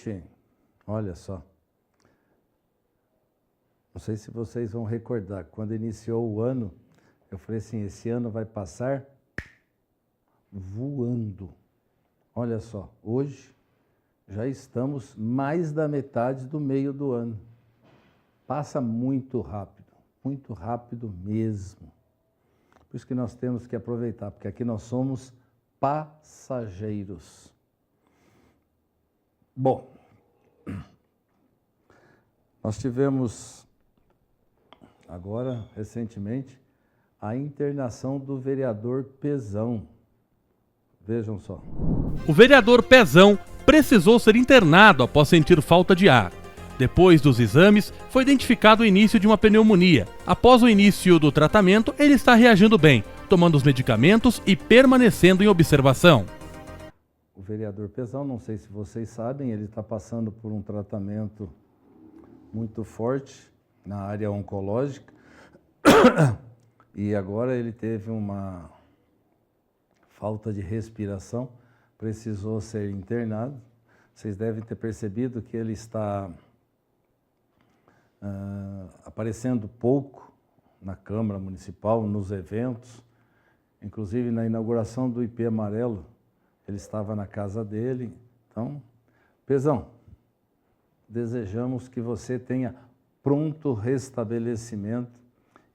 noite, olha só, não sei se vocês vão recordar, quando iniciou o ano, eu falei assim, esse ano vai passar voando. Olha só, hoje já estamos mais da metade do meio do ano. Passa muito rápido mesmo. Por isso que nós temos que aproveitar, porque aqui nós somos passageiros. Bom, nós tivemos agora, recentemente, a internação do vereador Pezão. Vejam só. O vereador Pezão precisou ser internado após sentir falta de ar. Depois dos exames, foi identificado o início de uma pneumonia. Após o início do tratamento, ele está reagindo bem, tomando os medicamentos e permanecendo em observação. O vereador Pezão, não sei se vocês sabem, ele está passando por um tratamento muito forte na área oncológica e agora ele teve uma falta de respiração, precisou ser internado. Vocês devem ter percebido que ele está aparecendo pouco na Câmara Municipal, nos eventos, inclusive na inauguração do IP Amarelo, ele estava na casa dele. Então, Pezão, desejamos que você tenha pronto restabelecimento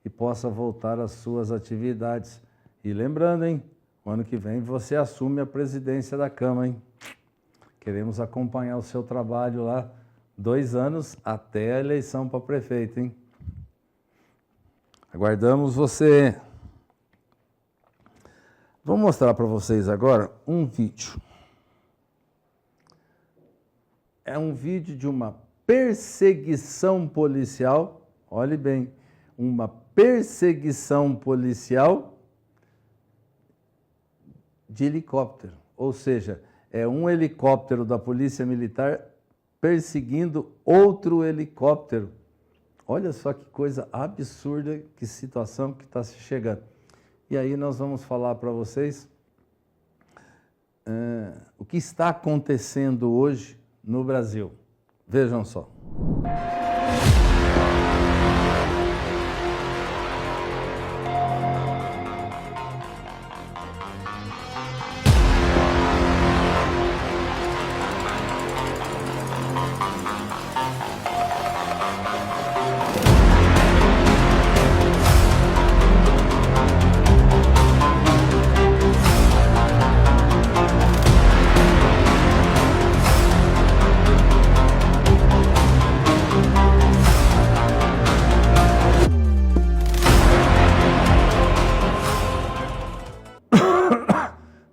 e possa voltar às suas atividades. E lembrando, hein, o ano que vem você assume a presidência da Câmara, hein? Queremos acompanhar o seu trabalho lá, 2 anos até a eleição para prefeito, hein? Aguardamos você. Vou mostrar para vocês agora um vídeo. É um vídeo de uma perseguição policial, olhe bem, uma perseguição policial de helicóptero, ou seja, é um helicóptero da Polícia Militar perseguindo outro helicóptero. Olha só que coisa absurda, que situação que está se chegando. E aí nós vamos falar para vocês o que está acontecendo hoje no Brasil. Vejam só.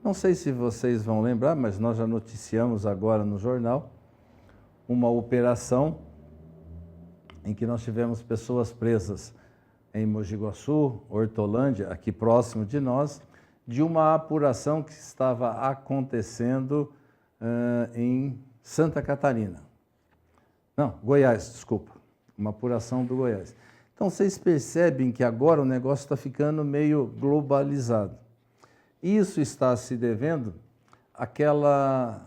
Não sei se vocês vão lembrar, mas nós já noticiamos agora no jornal uma operação em que nós tivemos pessoas presas em Mogi Guaçu, Hortolândia, aqui próximo de nós, de uma apuração que estava acontecendo em Santa Catarina. Não, Goiás, desculpa. Uma apuração do Goiás. Então, vocês percebem que agora o negócio está ficando meio globalizado. Isso está se devendo àquela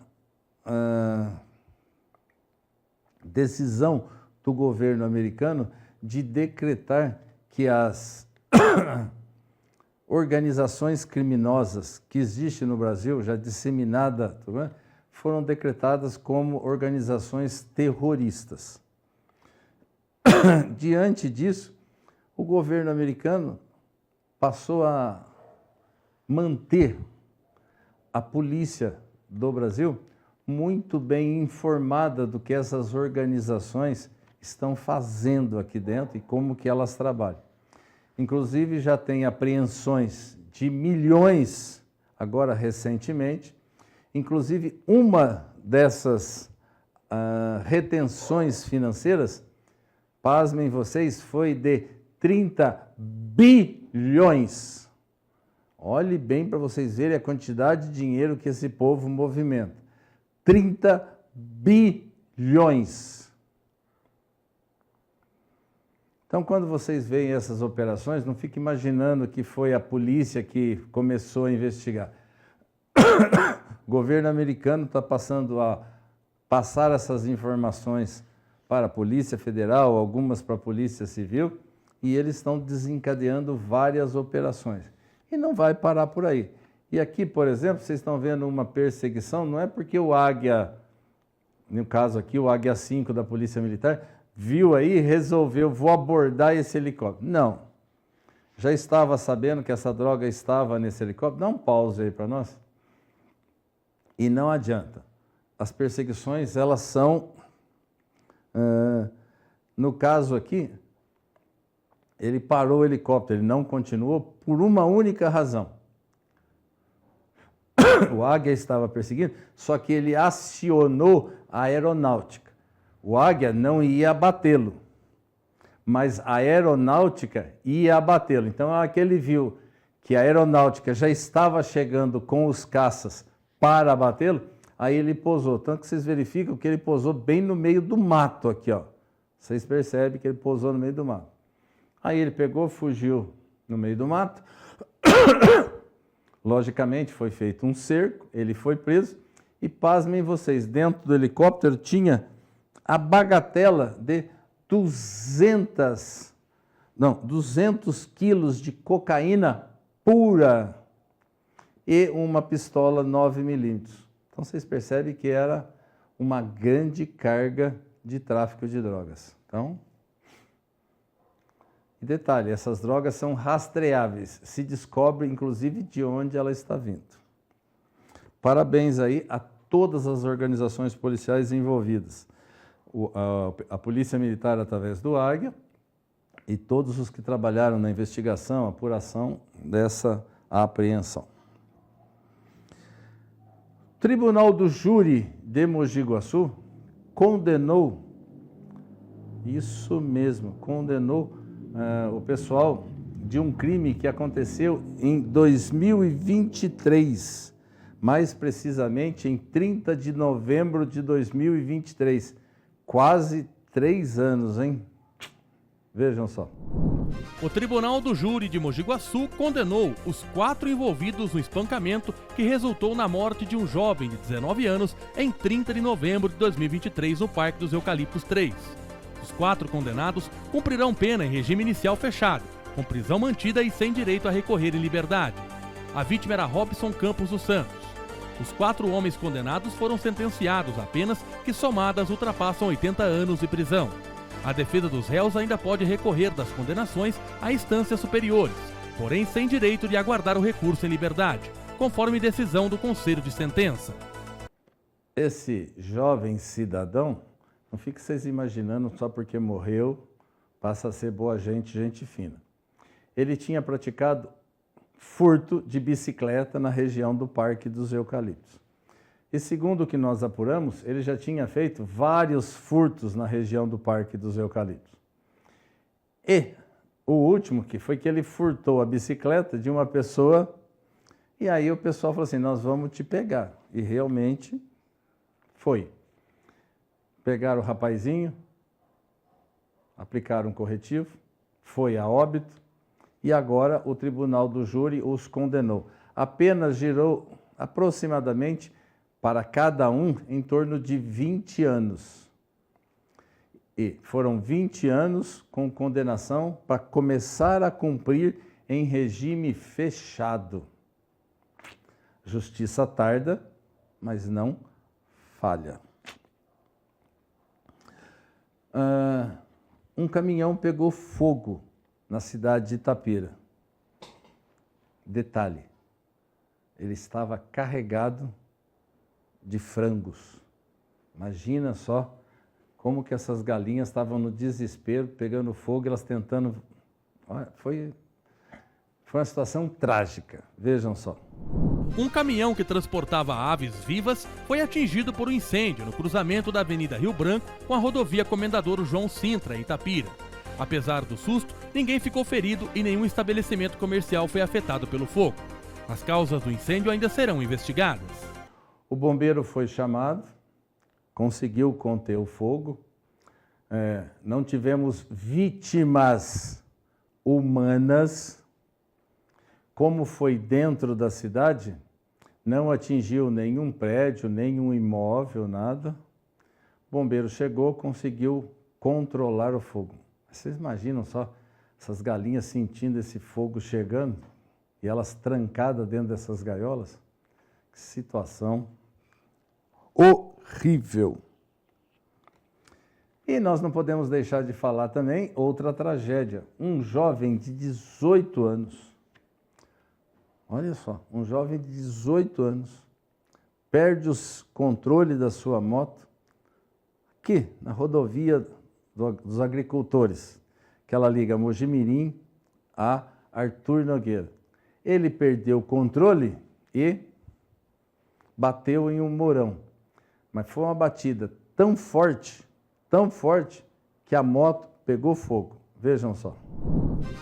decisão do governo americano de decretar que as organizações criminosas que existem no Brasil, já disseminadas, foram decretadas como organizações terroristas. Diante disso, o governo americano passou a manter a polícia do Brasil muito bem informada do que essas organizações estão fazendo aqui dentro e como que elas trabalham. Inclusive já tem apreensões de milhões agora recentemente, inclusive uma dessas retenções financeiras, pasmem vocês, foi de 30 bilhões. Olhe bem para vocês verem a quantidade de dinheiro que esse povo movimenta. 30 bilhões. Então, quando vocês veem essas operações, não fiquem imaginando que foi a polícia que começou a investigar. O governo americano está passando a passaram essas informações para a Polícia Federal, algumas para a Polícia Civil, e eles estão desencadeando várias operações. E não vai parar por aí. E aqui, por exemplo, vocês estão vendo uma perseguição, não é porque o Águia, no caso aqui, o Águia 5 da Polícia Militar, viu aí e resolveu, vou abordar esse helicóptero. Não. Já estava sabendo que essa droga estava nesse helicóptero? Dá um pause aí para nós. E não adianta. As perseguições, elas são... no caso aqui, ele parou o helicóptero, ele não continuou por uma única razão. O Águia estava perseguindo, só que ele acionou a aeronáutica. O Águia não ia abatê-lo, mas a aeronáutica ia abatê-lo. Então, a hora que ele viu que a aeronáutica já estava chegando com os caças para abatê-lo, aí ele pousou. Tanto que vocês verificam que ele pousou bem no meio do mato aqui, ó. Vocês percebem que ele pousou no meio do mato. Aí ele pegou, fugiu no meio do mato. Logicamente, foi feito um cerco, ele foi preso. E pasmem vocês, dentro do helicóptero tinha a bagatela de 200 quilos de cocaína pura e uma pistola 9mm. Então vocês percebem que era uma grande carga de tráfico de drogas. Então, e detalhe, essas drogas são rastreáveis, se descobre inclusive de onde ela está vindo. Parabéns aí a todas as organizações policiais envolvidas. A Polícia Militar através do Águia e todos os que trabalharam na investigação, apuração dessa apreensão. O Tribunal do Júri de Mogi Guaçu condenou, isso mesmo, condenou o pessoal de um crime que aconteceu em 2023, mais precisamente em 30 de novembro de 2023. Quase 3 anos, hein? Vejam só. O Tribunal do Júri de Mogi Guaçu condenou os 4 envolvidos no espancamento que resultou na morte de um jovem de 19 anos em 30 de novembro de 2023 no Parque dos Eucaliptos 3. Os 4 condenados cumprirão pena em regime inicial fechado, com prisão mantida e sem direito a recorrer em liberdade. A vítima era Robson Campos dos Santos. Os 4 homens condenados foram sentenciados a penas que somadas ultrapassam 80 anos de prisão. A defesa dos réus ainda pode recorrer das condenações a instâncias superiores, porém sem direito de aguardar o recurso em liberdade, conforme decisão do Conselho de Sentença. Esse jovem cidadão, não fique vocês imaginando só porque morreu, passa a ser boa gente, gente fina. Ele tinha praticado furto de bicicleta na região do Parque dos Eucaliptos. E segundo o que nós apuramos, ele já tinha feito vários furtos na região do Parque dos Eucaliptos. E o último que foi que ele furtou a bicicleta de uma pessoa e aí o pessoal falou assim, nós vamos te pegar. E realmente foi. Pegaram o rapazinho, aplicaram um corretivo, foi a óbito e agora o Tribunal do Júri os condenou. A pena girou aproximadamente para cada um em torno de 20 anos. E foram 20 anos com condenação para começar a cumprir em regime fechado. Justiça tarda, mas não falha. Um caminhão pegou fogo na cidade de Itapira. Detalhe, ele estava carregado de frangos. Imagina só como que essas galinhas estavam no desespero, pegando fogo, elas tentando... Olha, foi uma situação trágica, vejam só. Um caminhão que transportava aves vivas foi atingido por um incêndio no cruzamento da Avenida Rio Branco com a rodovia Comendador João Sintra, em Itapira. Apesar do susto, ninguém ficou ferido e nenhum estabelecimento comercial foi afetado pelo fogo. As causas do incêndio ainda serão investigadas. O bombeiro foi chamado, conseguiu conter o fogo, não tivemos vítimas humanas. Como foi dentro da cidade, não atingiu nenhum prédio, nenhum imóvel, nada. O bombeiro chegou, conseguiu controlar o fogo. Vocês imaginam só essas galinhas sentindo esse fogo chegando e elas trancadas dentro dessas gaiolas? Que situação horrível. E nós não podemos deixar de falar também outra tragédia. Um jovem de 18 anos, olha só, um jovem de 18 anos, perde o controle da sua moto aqui na rodovia dos agricultores, que ela liga Mojimirim a Arthur Nogueira. Ele perdeu o controle e bateu em um mourão. Mas foi uma batida tão forte, que a moto pegou fogo. Vejam só.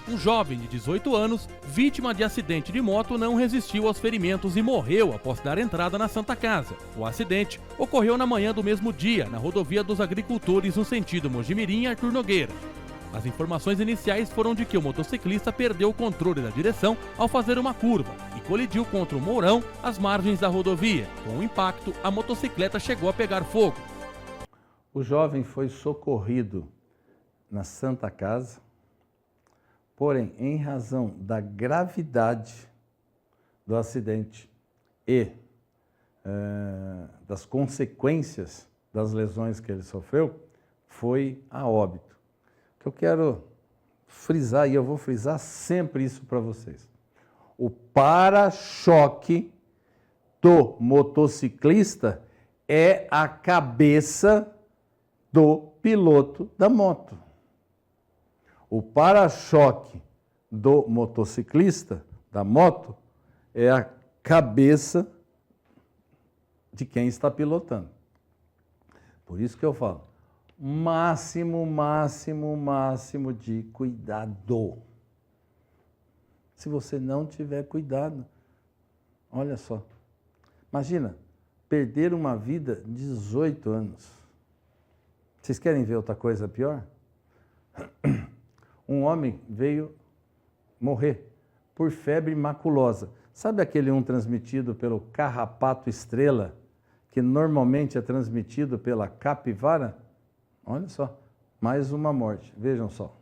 Um jovem de 18 anos, vítima de acidente de moto, não resistiu aos ferimentos e morreu após dar entrada na Santa Casa. O acidente ocorreu na manhã do mesmo dia, na rodovia dos agricultores, no sentido Mojimirim Arthur Nogueira. As informações iniciais foram de que o motociclista perdeu o controle da direção ao fazer uma curva e colidiu contra o mourão às margens da rodovia. Com o impacto, a motocicleta chegou a pegar fogo. O jovem foi socorrido na Santa Casa, porém, em razão da gravidade do acidente e das consequências das lesões que ele sofreu, foi a óbito. O que eu quero frisar, e eu vou frisar sempre isso para vocês: o para-choque do motociclista é a cabeça do piloto da moto. O para-choque do motociclista, da moto, é a cabeça de quem está pilotando. Por isso que eu falo, máximo de cuidado. Se você não tiver cuidado, olha só, imagina, perder uma vida de 18 anos. Vocês querem ver outra coisa pior? Um homem veio morrer por febre maculosa. Sabe aquele transmitido pelo carrapato estrela, que normalmente é transmitido pela capivara? Olha só, mais uma morte. Vejam só.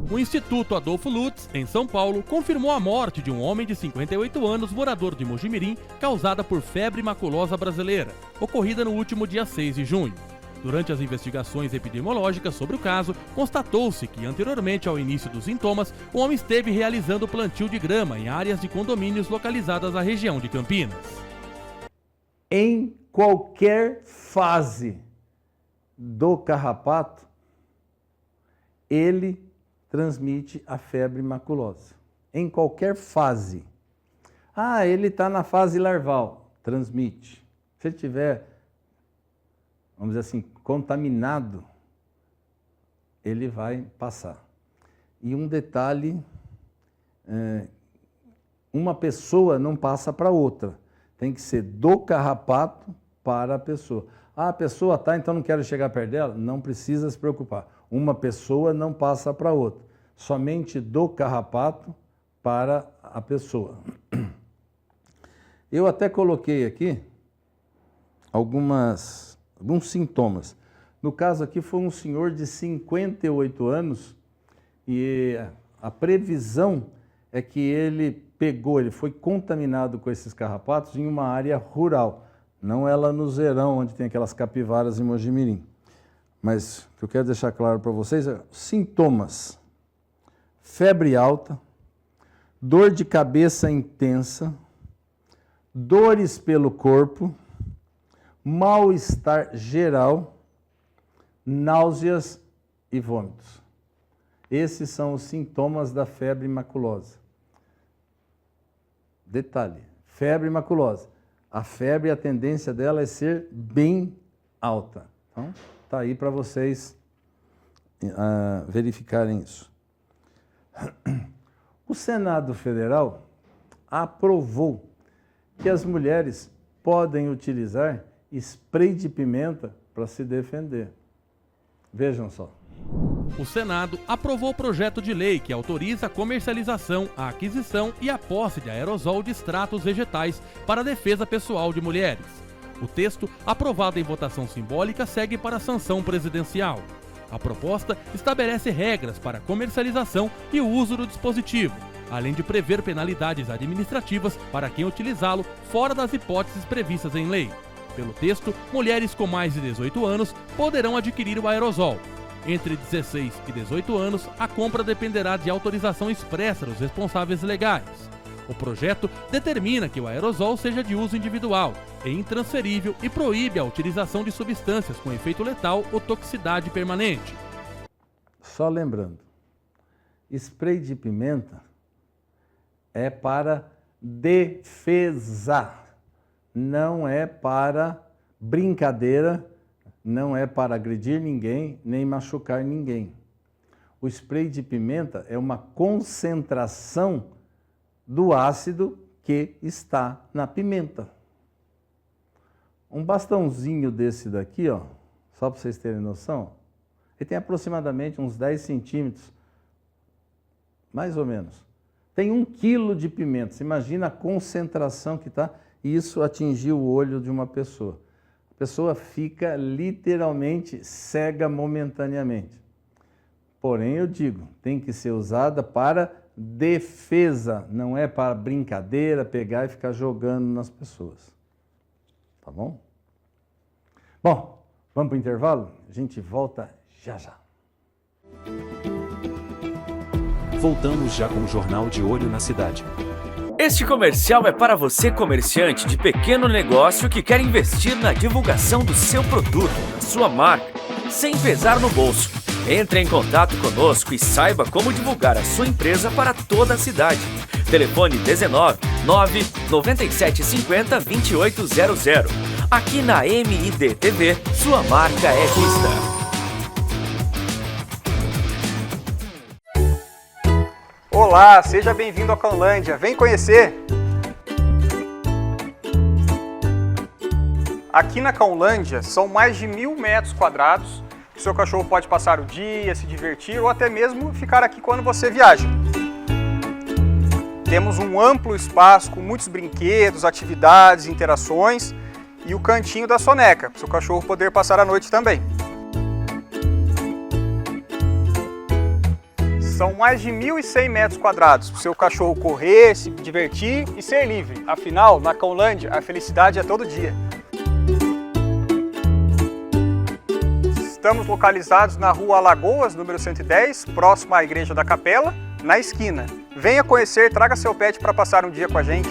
O Instituto Adolfo Lutz, em São Paulo, confirmou a morte de um homem de 58 anos, morador de Mojimirim, causada por febre maculosa brasileira, ocorrida no último dia 6 de junho. Durante as investigações epidemiológicas sobre o caso, constatou-se que, anteriormente ao início dos sintomas, o homem esteve realizando plantio de grama em áreas de condomínios localizadas na região de Campinas. Em qualquer fase do carrapato, ele transmite a febre maculosa. Em qualquer fase. Ah, ele está na fase larval, transmite. Se ele tiver, vamos dizer assim, contaminado, ele vai passar. E um detalhe, uma pessoa não passa para outra. Tem que ser do carrapato para a pessoa. Ah, a pessoa tá, então não quero chegar perto dela? Não precisa se preocupar. Uma pessoa não passa para outra. Somente do carrapato para a pessoa. Eu até coloquei aqui alguns sintomas. No caso aqui foi um senhor de 58 anos e a previsão é que ele foi contaminado com esses carrapatos em uma área rural. Não é lá no Zerão, onde tem aquelas capivaras em Mojimirim. Mas o que eu quero deixar claro para vocês é sintomas: febre alta, dor de cabeça intensa, dores pelo corpo, mal-estar geral, náuseas e vômitos. Esses são os sintomas da febre maculosa. Detalhe, febre maculosa. A febre, a tendência dela é ser bem alta. Então, está aí para vocês verificarem isso. O Senado Federal aprovou que as mulheres podem utilizar spray de pimenta para se defender. Vejam só. O Senado aprovou o projeto de lei que autoriza a comercialização, a aquisição e a posse de aerosol de extratos vegetais para a defesa pessoal de mulheres. O texto, aprovado em votação simbólica, segue para a sanção presidencial. A proposta estabelece regras para a comercialização e o uso do dispositivo, além de prever penalidades administrativas para quem utilizá-lo fora das hipóteses previstas em lei. Pelo texto, mulheres com mais de 18 anos poderão adquirir o aerosol. Entre 16 e 18 anos, a compra dependerá de autorização expressa dos responsáveis legais. O projeto determina que o aerosol seja de uso individual e intransferível e proíbe a utilização de substâncias com efeito letal ou toxicidade permanente. Só lembrando, spray de pimenta é para defesa, não é para brincadeira, não é para agredir ninguém, nem machucar ninguém. O spray de pimenta é uma concentração do ácido que está na pimenta. Um bastãozinho desse daqui, ó, só para vocês terem noção, ele tem aproximadamente uns 10 centímetros, mais ou menos. Tem 1 quilo de pimenta. Você imagina a concentração que está, e isso atingiu o olho de uma pessoa. A pessoa fica literalmente cega momentaneamente. Porém, eu digo, tem que ser usada para defesa, não é para brincadeira, pegar e ficar jogando nas pessoas. Tá bom? Bom, vamos para o intervalo? A gente volta já já. Voltamos já com o Jornal de Olho na Cidade. Este comercial é para você, comerciante de pequeno negócio que quer investir na divulgação do seu produto, da sua marca, sem pesar no bolso. Entre em contato conosco e saiba como divulgar a sua empresa para toda a cidade. Telefone 19 9 97 50 2800. Aqui na MID TV, sua marca é vista. Olá, seja bem-vindo à Cãolândia. Vem conhecer! Aqui na Cãolândia são mais de 1.000 metros quadrados que o seu cachorro pode passar o dia, se divertir ou até mesmo ficar aqui quando você viaja. Temos um amplo espaço com muitos brinquedos, atividades, interações e o cantinho da soneca, para o seu cachorro poder passar a noite também. São mais de 1.100 metros quadrados para o seu cachorro correr, se divertir e ser livre. Afinal, na Cãolândia, a felicidade é todo dia. Estamos localizados na Rua Alagoas, número 110, próximo à Igreja da Capela, na esquina. Venha conhecer, traga seu pet para passar um dia com a gente.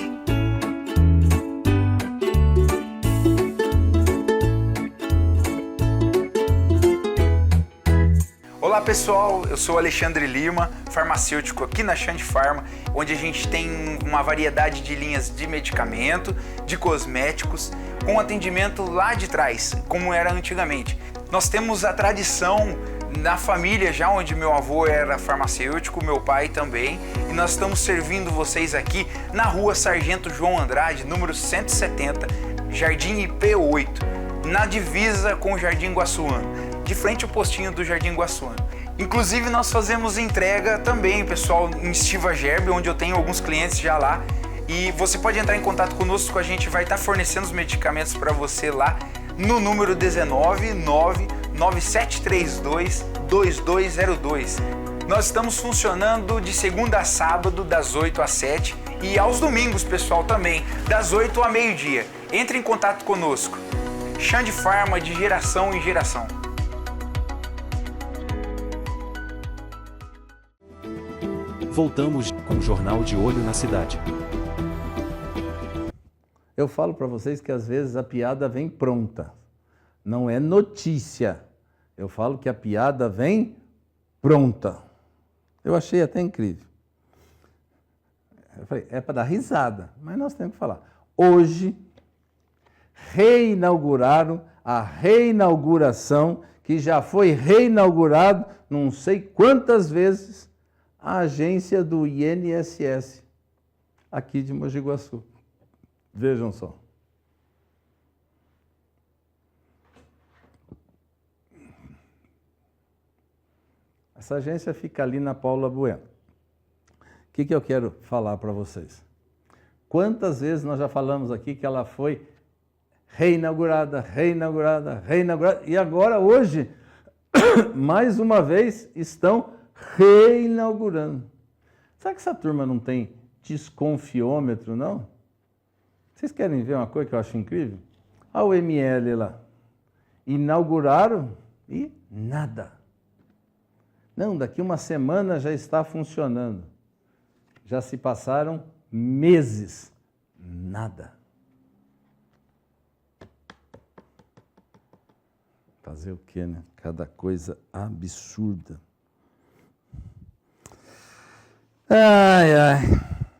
Olá pessoal, eu sou Alexandre Lima, farmacêutico aqui na Xande Pharma, onde a gente tem uma variedade de linhas de medicamento, de cosméticos, com atendimento lá de trás, como era antigamente. Nós temos a tradição na família já, onde meu avô era farmacêutico, meu pai também, e nós estamos servindo vocês aqui na Rua Sargento João Andrade, número 170, Jardim IP8, na divisa com o Jardim Guaçuano, de frente ao postinho do Jardim Guaçuano. Inclusive nós fazemos entrega também, pessoal, em Estiva Gerbe, onde eu tenho alguns clientes já lá, e você pode entrar em contato conosco, a gente vai estar fornecendo os medicamentos para você lá no número 19 99732 2202. Nós estamos funcionando de segunda a sábado, das 8 às 7 e aos domingos, pessoal, também, das 8 a meio-dia. Entre em contato conosco. Xande Pharma, de geração em geração. Voltamos com o Jornal de Olho na Cidade. Eu falo para vocês que às vezes a piada vem pronta, não é notícia. Eu falo que a piada vem pronta. Eu achei até incrível. Eu falei, é para dar risada, mas nós temos que falar. Hoje, reinauguraram a reinauguração, que já foi reinaugurado não sei quantas vezes, a agência do INSS, aqui de Mogi Guaçu. Vejam só. Essa agência fica ali na Paula Bueno. O que eu quero falar para vocês? Quantas vezes nós já falamos aqui que ela foi reinaugurada, reinaugurada, reinaugurada. E agora, hoje, mais uma vez, estão reinaugurando. Será que essa turma não tem desconfiômetro, não? Vocês querem ver uma coisa que eu acho incrível? A UML lá. Inauguraram e nada. Não, daqui uma semana já está funcionando. Já se passaram meses. Nada. Fazer o quê, né? Cada coisa absurda. Ai, ai.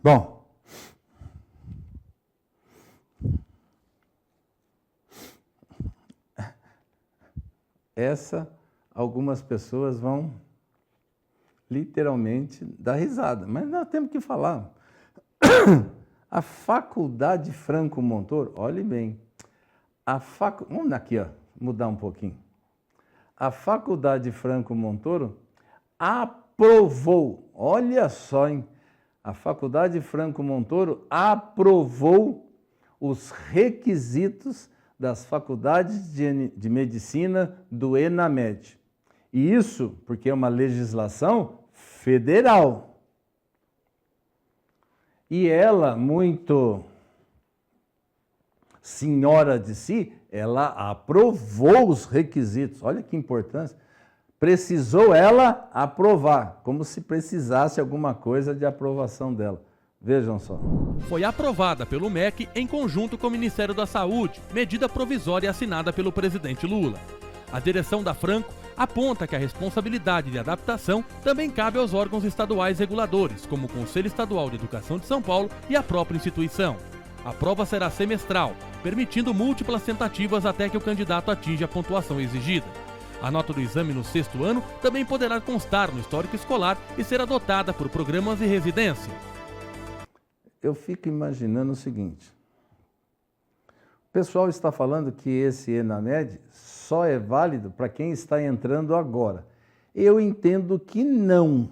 Bom. Essa, algumas pessoas vão literalmente dar risada, mas nós temos que falar. A Faculdade Franco Montoro, olhe bem, vamos aqui, ó, mudar um pouquinho. A Faculdade Franco Montoro aprovou, olha só, hein? A Faculdade Franco Montoro aprovou os requisitos das faculdades de medicina do ENAMED. E isso porque é uma legislação federal. E ela, muito senhora de si, ela aprovou os requisitos. Olha que importância. Precisou ela aprovar, como se precisasse alguma coisa de aprovação dela. Vejam só. Foi aprovada pelo MEC em conjunto com o Ministério da Saúde, medida provisória assinada pelo presidente Lula. A direção da Franco aponta que a responsabilidade de adaptação também cabe aos órgãos estaduais reguladores, como o Conselho Estadual de Educação de São Paulo e a própria instituição. A prova será semestral, permitindo múltiplas tentativas até que o candidato atinja a pontuação exigida. A nota do exame no 6º ano também poderá constar no histórico escolar e ser adotada por programas de residência. Eu fico imaginando o seguinte. O pessoal está falando que esse ENAMED só é válido para quem está entrando agora. Eu entendo que não.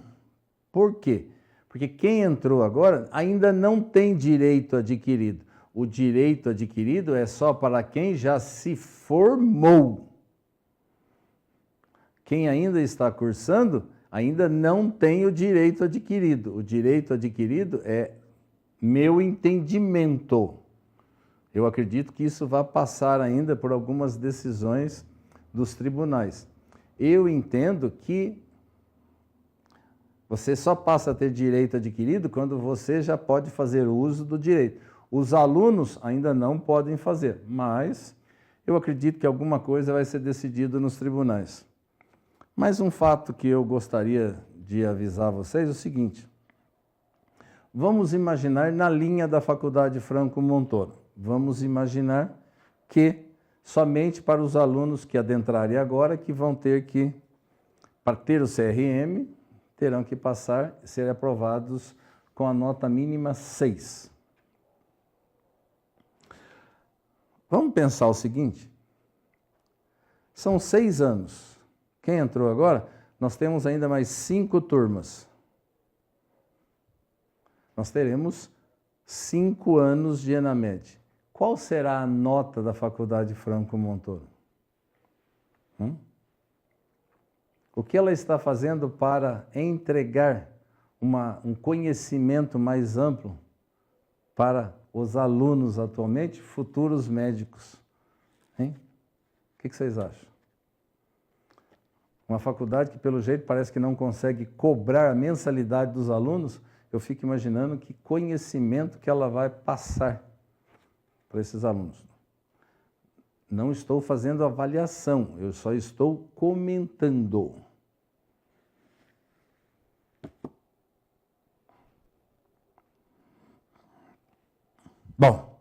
Por quê? Porque quem entrou agora ainda não tem direito adquirido. O direito adquirido é só para quem já se formou. Quem ainda está cursando ainda não tem o direito adquirido. O direito adquirido é meu entendimento. Eu acredito que isso vai passar ainda por algumas decisões dos tribunais. Eu entendo que você só passa a ter direito adquirido quando você já pode fazer uso do direito. Os alunos ainda não podem fazer, mas eu acredito que alguma coisa vai ser decidida nos tribunais. Mas um fato que eu gostaria de avisar vocês é o seguinte. Vamos imaginar na linha da Faculdade Franco Montoro. Vamos imaginar que somente para os alunos que adentrarem agora, que vão ter que, para ter o CRM, terão que passar e ser aprovados com a nota mínima 6. Vamos pensar o seguinte, são 6 anos. Quem entrou agora, nós temos ainda mais 5 turmas. Nós teremos 5 anos de ENAMED. Qual será a nota da Faculdade Franco Montoro? O que ela está fazendo para entregar um conhecimento mais amplo para os alunos atualmente, futuros médicos? Hein? O que vocês acham? Uma faculdade que, pelo jeito, parece que não consegue cobrar a mensalidade dos alunos, eu fico imaginando que conhecimento que ela vai passar para esses alunos. Não estou fazendo avaliação, eu só estou comentando. Bom,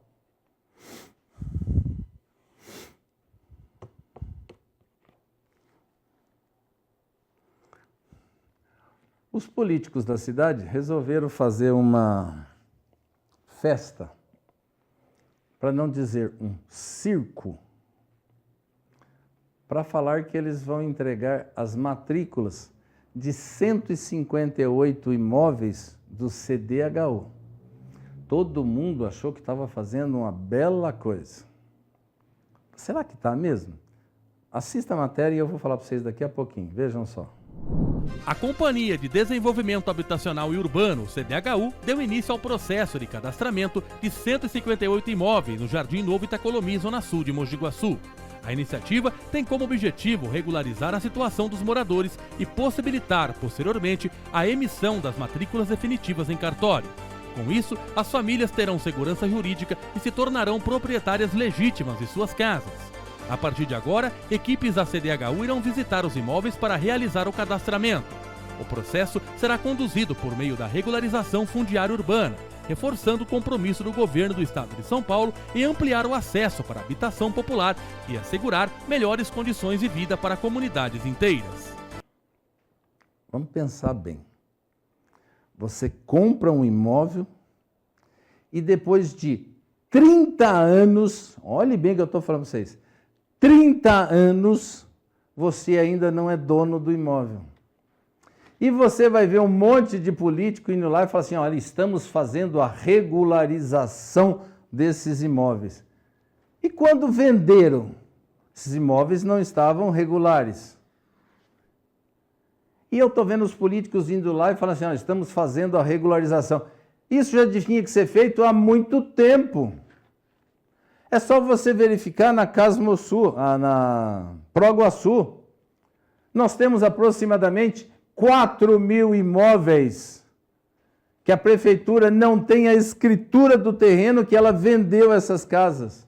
os políticos da cidade resolveram fazer uma festa, para não dizer um circo, para falar que eles vão entregar as matrículas de 158 imóveis do CDHU. Todo mundo achou que estava fazendo uma bela coisa. será que está mesmo? Assista a matéria e eu vou falar para vocês daqui a pouquinho. Vejam só. A Companhia de Desenvolvimento Habitacional e Urbano, CDHU, deu início ao processo de cadastramento de 158 imóveis no Jardim Novo Itacolomi, zona sul de Mogi Guaçu. A iniciativa tem como objetivo regularizar a situação dos moradores e possibilitar, posteriormente, a emissão das matrículas definitivas em cartório. Com isso, as famílias terão segurança jurídica e se tornarão proprietárias legítimas de suas casas. A partir de agora, equipes da CDHU irão visitar os imóveis para realizar o cadastramento. O processo será conduzido por meio da regularização fundiária urbana, reforçando o compromisso do governo do estado de São Paulo em ampliar o acesso para a habitação popular e assegurar melhores condições de vida para comunidades inteiras. Vamos pensar bem. Você compra um imóvel e depois de 30 anos, olhe bem o que eu estou falando para vocês, 30 anos você ainda não é dono do imóvel. E você vai ver um monte de político indo lá e falar assim, olha, estamos fazendo a regularização desses imóveis. E quando venderam, esses imóveis não estavam regulares. E eu estou vendo os políticos indo lá e falando assim, olha, estamos fazendo a regularização. Isso já tinha que ser feito há muito tempo. É só você verificar na Casmosul, na Proguaçu. Nós temos aproximadamente 4.000 imóveis que a prefeitura não tem a escritura do terreno que ela vendeu essas casas.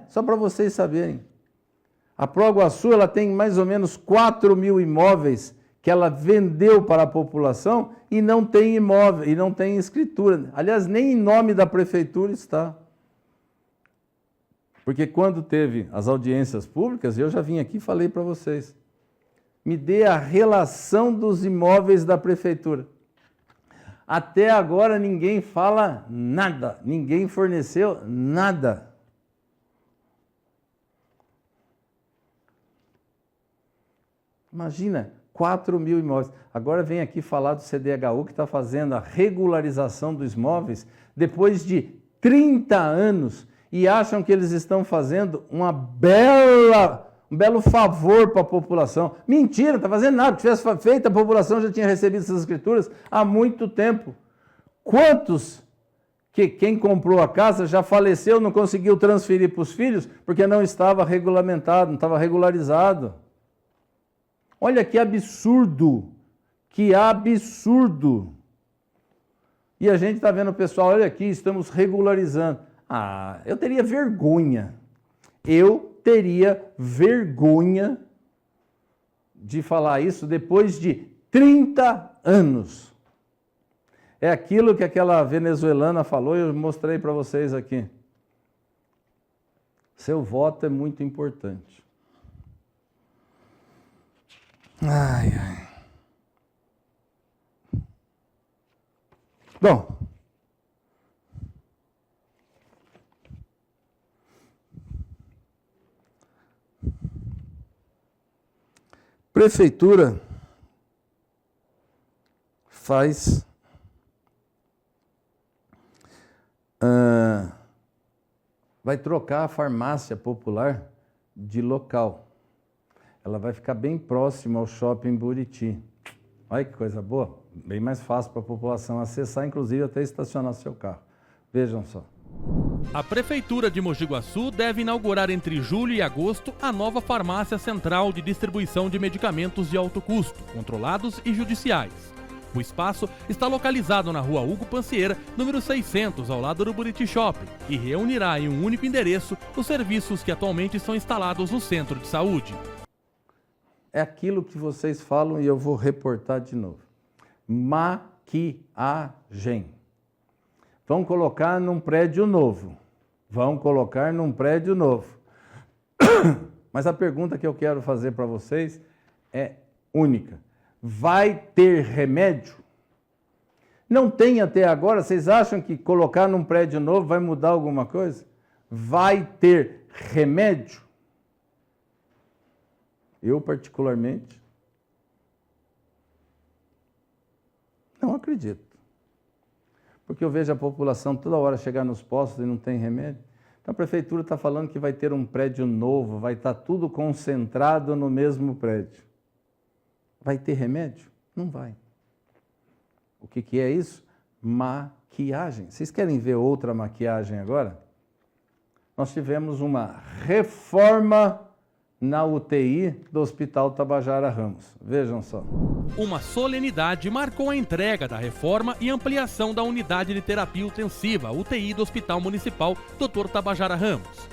Só para vocês saberem. A Proguaçu, ela tem mais ou menos 4.000 imóveis que ela vendeu para a população e não tem imóvel, e não tem escritura. Aliás, nem em nome da prefeitura está. Porque quando teve as audiências públicas, eu já vim aqui e falei para vocês, me dê a relação dos imóveis da prefeitura. Até agora ninguém fala nada, ninguém forneceu nada. Imagina, 4.000 imóveis. Agora vem aqui falar do CDHU que está fazendo a regularização dos imóveis depois de 30 anos e acham que eles estão fazendo um belo favor para a população. Mentira, não está fazendo nada. Se tivesse feito, a população já tinha recebido essas escrituras há muito tempo. Quantos que quem comprou a casa já faleceu, não conseguiu transferir para os filhos porque não estava regulamentado, não estava regularizado? Olha que absurdo, que absurdo. E a gente está vendo o pessoal, olha aqui, estamos regularizando. Eu teria vergonha. Eu teria vergonha de falar isso depois de 30 anos. É aquilo que aquela venezuelana falou e eu mostrei para vocês aqui. Seu voto é muito importante. Ai. Bom, prefeitura vai trocar a farmácia popular de local. Ela vai ficar bem próxima ao shopping Buriti. Olha que coisa boa, bem mais fácil para a população acessar, inclusive até estacionar seu carro. Vejam só. A Prefeitura de Mogi Guaçu deve inaugurar entre julho e agosto a nova farmácia central de distribuição de medicamentos de alto custo, controlados e judiciais. O espaço está localizado na rua Hugo Pancieira, número 600, ao lado do Buriti Shopping, e reunirá em um único endereço os serviços que atualmente são instalados no centro de saúde. É aquilo que vocês falam e eu vou reportar de novo. Maquiagem. Vão colocar num prédio novo. Mas a pergunta que eu quero fazer para vocês é única. Vai ter remédio? Não tem até agora. Vocês acham que colocar num prédio novo vai mudar alguma coisa? Vai ter remédio? Eu, particularmente, não acredito. Porque eu vejo a população toda hora chegar nos postos e não tem remédio. Então a prefeitura está falando que vai ter um prédio novo, vai estar tudo concentrado no mesmo prédio. Vai ter remédio? Não vai. O que é isso? Maquiagem. Vocês querem ver outra maquiagem agora? Nós tivemos uma reforma na UTI do Hospital Tabajara Ramos. Vejam só. Uma solenidade marcou a entrega da reforma e ampliação da unidade de terapia intensiva, UTI do Hospital Municipal Dr. Tabajara Ramos.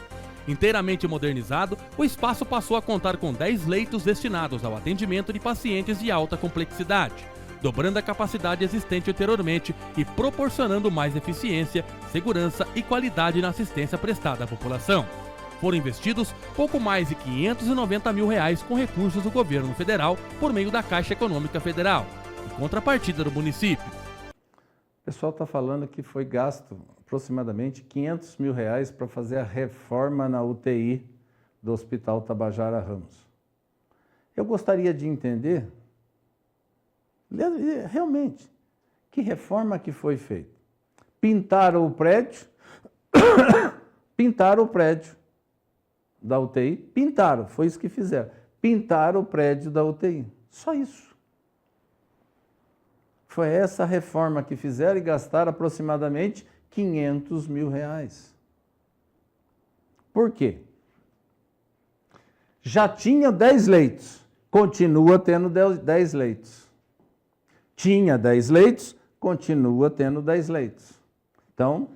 Inteiramente modernizado, o espaço passou a contar com 10 leitos destinados ao atendimento de pacientes de alta complexidade, dobrando a capacidade existente anteriormente e proporcionando mais eficiência, segurança e qualidade na assistência prestada à população. Foram investidos pouco mais de R$590 mil com recursos do governo federal por meio da Caixa Econômica Federal, em contrapartida do município. O pessoal está falando que foi gasto aproximadamente R$500 mil para fazer a reforma na UTI do Hospital Tabajara Ramos. Eu gostaria de entender, realmente, que reforma que foi feita. Pintaram o prédio, pintaram o prédio da UTI, pintaram, foi isso que fizeram. Pintaram o prédio da UTI, só isso. Foi essa reforma que fizeram e gastaram aproximadamente R$500 mil. Por quê? Já tinha 10 leitos, continua tendo 10 leitos. Tinha 10 leitos, continua tendo 10 leitos. Então,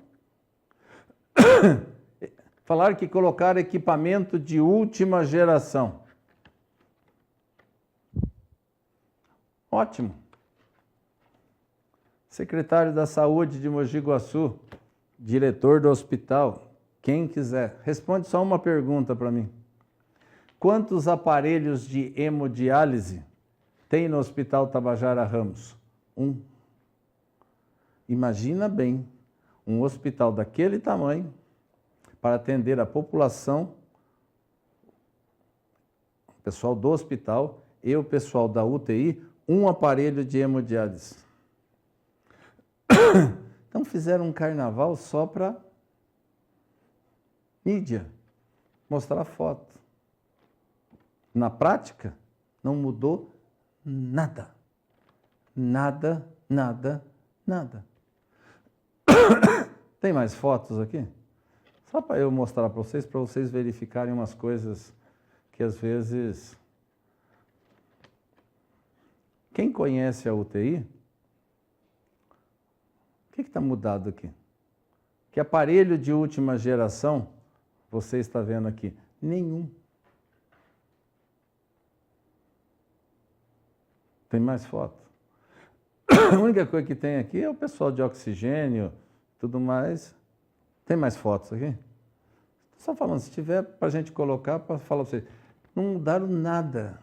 falaram que colocaram equipamento de última geração. Ótimo. Secretário da Saúde de Mogi Guaçu, diretor do hospital, quem quiser, responde só uma pergunta para mim. Quantos aparelhos de hemodiálise tem no Hospital Tabajara Ramos? 1. Imagina bem, um hospital daquele tamanho, para atender a população, o pessoal do hospital e o pessoal da UTI, 1 aparelho de hemodiálise. Então fizeram um carnaval só para mídia, mostrar foto. Na prática, não mudou nada. Nada, nada, nada. Tem mais fotos aqui? Só para eu mostrar para vocês verificarem umas coisas que às vezes... Quem conhece a UTI, o que está mudado aqui? Que aparelho de última geração você está vendo aqui? Nenhum. Tem mais foto? A única coisa que tem aqui é o pessoal de oxigênio, tudo mais. Tem mais fotos aqui? Só falando, se tiver para a gente colocar, para falar para vocês. Não mudaram nada.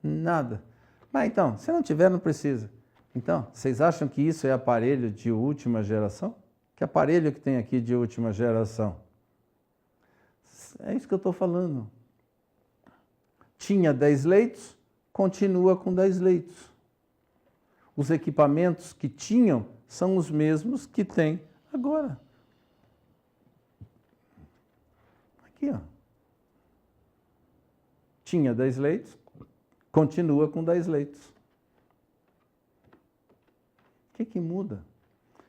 Nada. Mas então, se não tiver, não precisa. Então, vocês acham que isso é aparelho de última geração? Que aparelho que tem aqui de última geração? É isso que eu estou falando. Tinha 10 leitos, continua com 10 leitos. Os equipamentos que tinham são os mesmos que tem agora. Aqui, ó. Tinha 10 leitos, continua com 10 leitos. O que muda?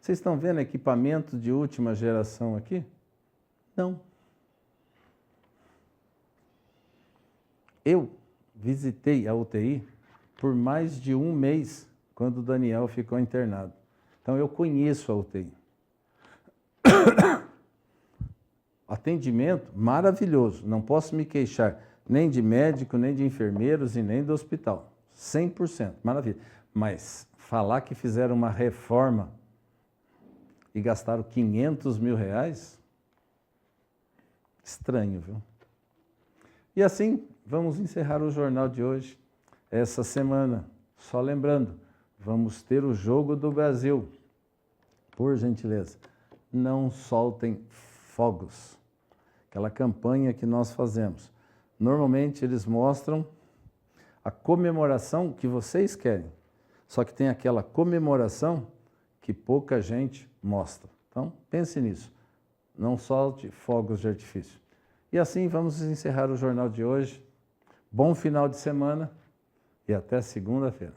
Vocês estão vendo equipamento de última geração aqui? Não. Eu visitei a UTI por mais de 1 mês, quando o Daniel ficou internado. Então, eu conheço a UTI. Atendimento maravilhoso, não posso me queixar nem de médico, nem de enfermeiros e nem do hospital. 100%, maravilha. Mas falar que fizeram uma reforma e gastaram R$500 mil, estranho, viu? E assim, vamos encerrar o jornal de hoje, essa semana. Só lembrando, vamos ter o Jogo do Brasil. Por gentileza, não soltem fogos. Aquela campanha que nós fazemos. Normalmente eles mostram a comemoração que vocês querem. Só que tem aquela comemoração que pouca gente mostra. Então, pense nisso. não solte fogos de artifício. E assim vamos encerrar o jornal de hoje. Bom final de semana e até segunda-feira.